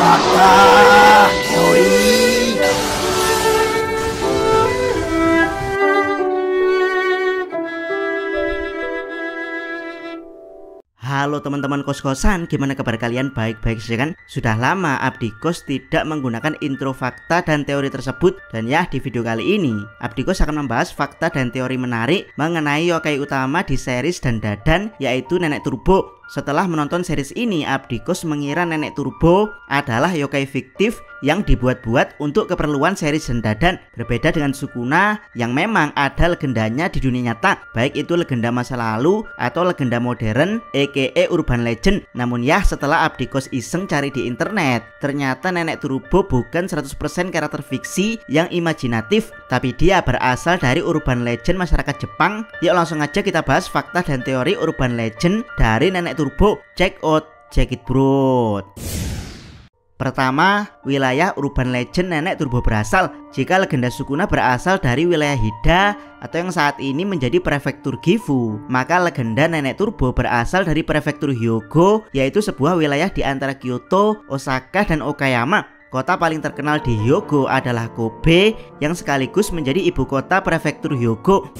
Fakta teori. Halo teman-teman kos-kosan, gimana kabar kalian? Baik-baik saja kan? Sudah lama Abdi Kos tidak menggunakan intro fakta dan teori tersebut. Dan ya, di video kali ini Abdi Kos akan membahas fakta dan teori menarik mengenai yokai utama di series Dan Dadan, yaitu Nenek Turbo. Setelah menonton series ini, Abdi Kos mengira Nenek Turbo adalah yokai fiktif yang dibuat-buat untuk keperluan series Dan Dadan. Berbeda dengan Sukuna yang memang ada legendanya di dunia nyata, baik itu legenda masa lalu atau legenda modern aka urban legend. Namun ya, setelah Abdi Kos iseng cari di internet, ternyata Nenek Turbo bukan 100% karakter fiksi yang imajinatif, tapi dia berasal dari urban legend masyarakat Jepang. Yuk langsung aja kita bahas fakta dan teori urban legend dari Nenek Turbo. Check out, check it bro. Pertama, wilayah urban legend Nenek Turbo berasal. Jika legenda Sukuna berasal dari wilayah Hida atau yang saat ini menjadi prefektur Gifu, maka legenda Nenek Turbo berasal dari prefektur Hyogo, yaitu sebuah wilayah di antara Kyoto, Osaka, dan Okayama. Kota paling terkenal di Hyogo adalah Kobe yang sekaligus menjadi ibu kota prefektur Hyogo.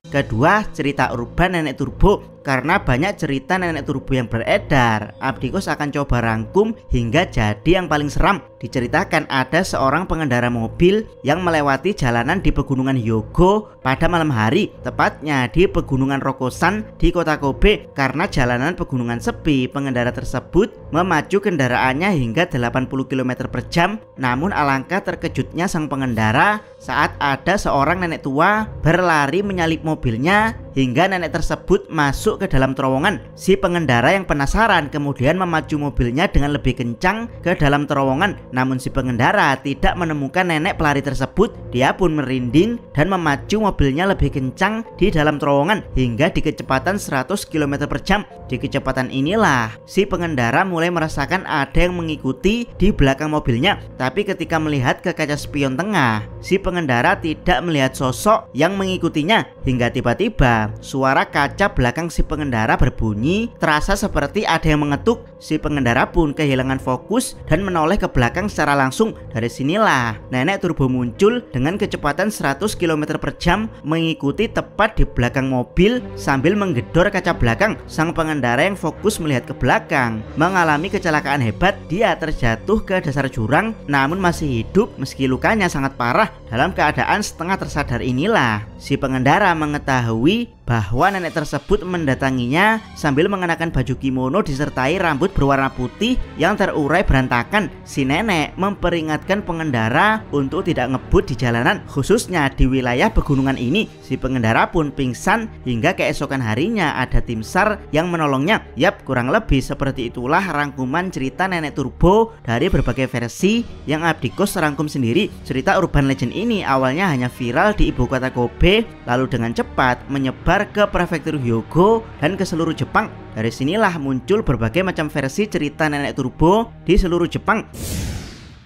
Kedua, cerita urban Nenek Turbo. Karena banyak cerita Nenek Turbo yang beredar, Abdi Kos akan coba rangkum hingga jadi yang paling seram. Diceritakan ada seorang pengendara mobil yang melewati jalanan di pegunungan Hyogo pada malam hari, tepatnya di pegunungan Rokosan di kota Kobe. Karena jalanan pegunungan sepi, pengendara tersebut memacu kendaraannya hingga 80 km per jam. Namun alangkah terkejutnya sang pengendara saat ada seorang nenek tua berlari menyalip mobilnya hingga nenek tersebut masuk ke dalam terowongan. Si pengendara yang penasaran kemudian memacu mobilnya dengan lebih kencang ke dalam terowongan. Namun si pengendara tidak menemukan nenek pelari tersebut. Dia pun merinding dan memacu mobilnya lebih kencang di dalam terowongan hingga di kecepatan 100 km per jam. Di kecepatan inilah si pengendara mulai merasakan ada yang mengikuti di belakang mobilnya. Tapi ketika melihat ke kaca spion tengah, si pengendara tidak melihat sosok yang mengikutinya. Hingga tiba-tiba suara kaca belakang si pengendara berbunyi, terasa seperti ada yang mengetuk. Si pengendara pun kehilangan fokus dan menoleh ke belakang secara langsung. Dari sinilah Nenek Turbo muncul dengan kecepatan 100 km per jam mengikuti tepat di belakang mobil sambil menggedor kaca belakang. Sang pengendara yang fokus melihat ke belakang mengalami kecelakaan hebat. Dia terjatuh ke dasar jurang namun masih hidup meski lukanya sangat parah. Dalam keadaan setengah tersadar inilah si pengendara mengetahui bahwa nenek tersebut mendatanginya sambil mengenakan baju kimono disertai rambut berwarna putih yang terurai berantakan. Si nenek memperingatkan pengendara untuk tidak ngebut di jalanan, khususnya di wilayah pegunungan ini. Si pengendara pun pingsan hingga keesokan harinya ada tim SAR yang menolongnya. Yap, kurang lebih seperti itulah rangkuman cerita Nenek Turbo dari berbagai versi yang Abdi Kos rangkum sendiri. Cerita urban legend ini awalnya hanya viral di ibu kota Kobe, lalu dengan cepat menyebar ke prefektur Hyogo dan ke seluruh Jepang. Dari sinilah muncul berbagai macam versi cerita Nenek Turbo di seluruh Jepang.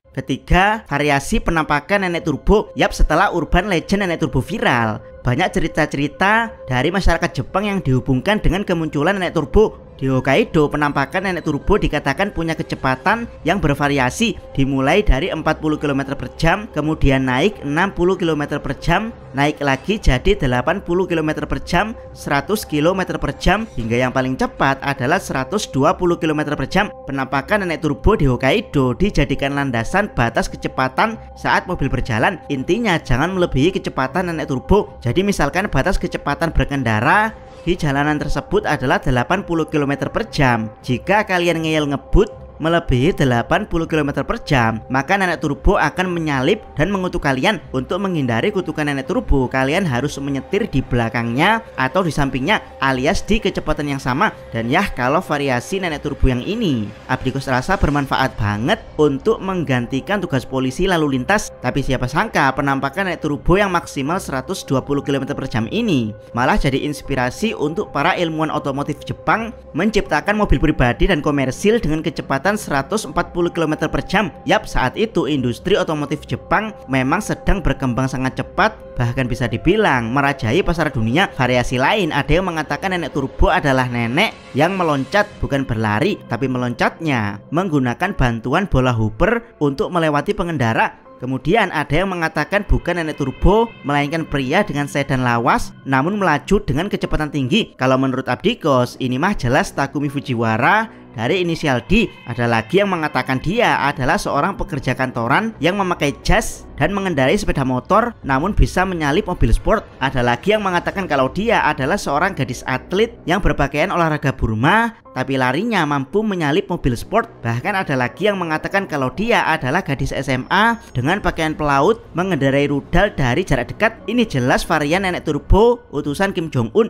Ketiga, variasi penampakan Nenek Turbo. Yap, setelah urban legend Nenek Turbo viral, banyak cerita-cerita dari masyarakat Jepang yang dihubungkan dengan kemunculan Nenek Turbo. Di Hokkaido, penampakan Nenek Turbo dikatakan punya kecepatan yang bervariasi, dimulai dari 40 km per jam, kemudian naik 60 km per jam, naik lagi jadi 80 km per jam, 100 km per jam, hingga yang paling cepat adalah 120 km per jam. Penampakan Nenek Turbo di Hokkaido dijadikan landasan batas kecepatan saat mobil berjalan. Intinya jangan melebihi kecepatan Nenek Turbo. Jadi misalkan batas kecepatan berkendara di jalanan tersebut adalah 80 km per jam. Jika kalian ngeyel ngebut melebihi 80 km per jam, maka Nenek Turbo akan menyalip dan mengutuk kalian. Untuk menghindari kutukan Nenek Turbo, kalian harus menyetir di belakangnya atau di sampingnya, alias di kecepatan yang sama. Dan ya, kalau variasi Nenek Turbo yang ini Abdi Kos rasa bermanfaat banget untuk menggantikan tugas polisi lalu lintas. Tapi siapa sangka penampakan Nenek Turbo yang maksimal 120 km per jam ini malah jadi inspirasi untuk para ilmuwan otomotif Jepang menciptakan mobil pribadi dan komersil dengan kecepatan kecepatan 140 km per jam. Yap, saat itu industri otomotif Jepang memang sedang berkembang sangat cepat, bahkan bisa dibilang merajai pasar dunia. Variasi lain, ada yang mengatakan nenek turbo adalah nenek yang meloncat, bukan berlari, tapi meloncatnya menggunakan bantuan bola hooper untuk melewati pengendara. Kemudian ada yang mengatakan bukan nenek turbo, melainkan pria dengan sedan lawas namun melaju dengan kecepatan tinggi. Kalau menurut Abdikos, ini mah jelas Takumi Fujiwara dari inisial D. Ada lagi yang mengatakan dia adalah seorang pekerja kantoran yang memakai jas dan mengendarai sepeda motor namun bisa menyalip mobil sport. Ada lagi yang mengatakan kalau dia adalah seorang gadis atlet yang berpakaian olahraga Burma tapi larinya mampu menyalip mobil sport. Bahkan ada lagi yang mengatakan kalau dia adalah gadis SMA dengan pakaian pelaut mengendarai rudal dari jarak dekat. Ini jelas varian nenek turbo utusan Kim Jong Un.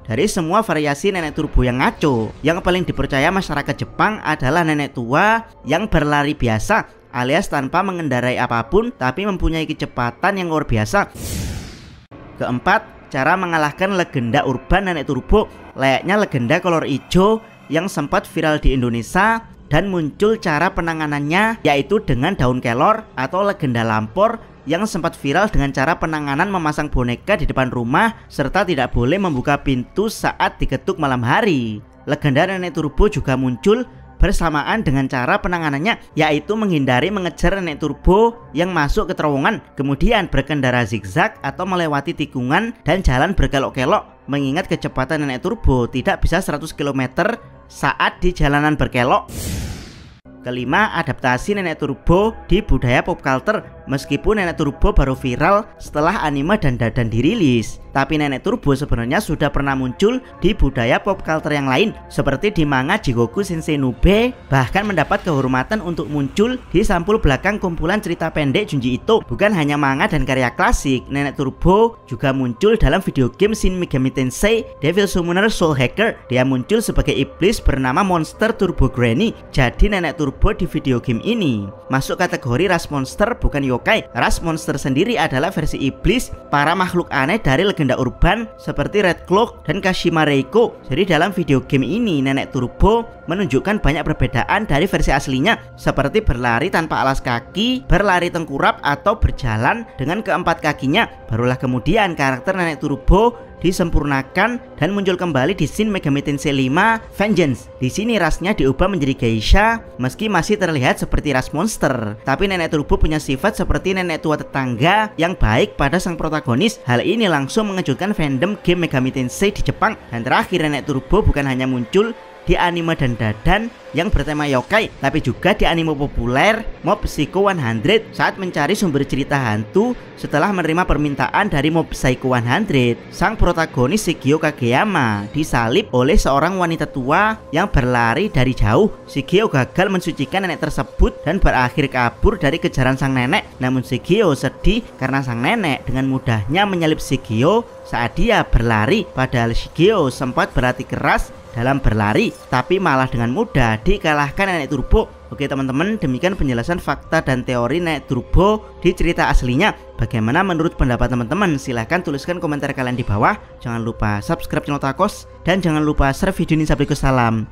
Dari semua variasi nenek turbo yang ngaco, yang paling dipercaya masyarakat Jepang adalah nenek tua yang berlari biasa alias tanpa mengendarai apapun tapi mempunyai kecepatan yang luar biasa. Keempat, cara mengalahkan legenda urban nenek turbo. Layaknya legenda kolor hijau yang sempat viral di Indonesia dan muncul cara penanganannya, yaitu dengan daun kelor, atau legenda lampor yang sempat viral dengan cara penanganan memasang boneka di depan rumah serta tidak boleh membuka pintu saat diketuk malam hari. Legenda nenek turbo juga muncul bersamaan dengan cara penanganannya, yaitu menghindari mengejar nenek turbo yang masuk ke terowongan, kemudian berkendara zigzag atau melewati tikungan dan jalan berkelok-kelok, mengingat kecepatan nenek turbo tidak bisa 100 km saat di jalanan berkelok. Kelima, adaptasi nenek turbo di budaya pop culture. Meskipun nenek turbo baru viral setelah anime dan dadan dirilis, tapi nenek turbo sebenarnya sudah pernah muncul di budaya pop culture yang lain, seperti di manga Jigoku Sensei Nube, bahkan mendapat kehormatan untuk muncul di sampul belakang kumpulan cerita pendek Junji Ito. Bukan hanya manga dan karya klasik, nenek turbo juga muncul dalam video game Shin Megami Tensei Devil Summoner Soul Hacker. Dia muncul sebagai iblis bernama Monster Turbo Granny. Jadi nenek turbo di video game ini masuk kategori ras monster, bukan yokai. Ras monster sendiri adalah versi iblis, para makhluk aneh dari legenda urban seperti Red Cloak dan Kashima Reiko. Jadi dalam video game ini nenek turbo menunjukkan banyak perbedaan dari versi aslinya, seperti berlari tanpa alas kaki, berlari tengkurap, atau berjalan dengan keempat kakinya. Barulah kemudian karakter nenek turbo disempurnakan dan muncul kembali di Shin Megami Tensei 5 Vengeance. Di sini rasnya diubah menjadi geisha, meski masih terlihat seperti ras monster. Tapi nenek turbo punya sifat seperti nenek tua tetangga yang baik pada sang protagonis. Hal ini langsung mengejutkan fandom game Megami Tensei di Jepang. Dan terakhir, nenek turbo bukan hanya muncul di anime dan dadan yang bertema yokai, tapi juga di anime populer Mob Psycho 100 saat mencari sumber cerita hantu. Setelah menerima permintaan dari Mob Psycho 100, sang protagonis Shigeo Kageyama disalib oleh seorang wanita tua yang berlari dari jauh. Shigeo gagal mensucikan nenek tersebut dan berakhir kabur dari kejaran sang nenek. Namun Shigeo sedih karena sang nenek dengan mudahnya menyalip Shigeo saat dia berlari, padahal Shigeo sempat berlatih keras dalam berlari, tapi malah dengan mudah dikalahkan nenek turbo. Oke teman-teman, demikian penjelasan fakta dan teori nenek turbo di cerita aslinya. Bagaimana menurut pendapat teman-teman? Silahkan tuliskan komentar kalian di bawah. Jangan lupa subscribe channel Takos dan jangan lupa share video ini sampai ke salam.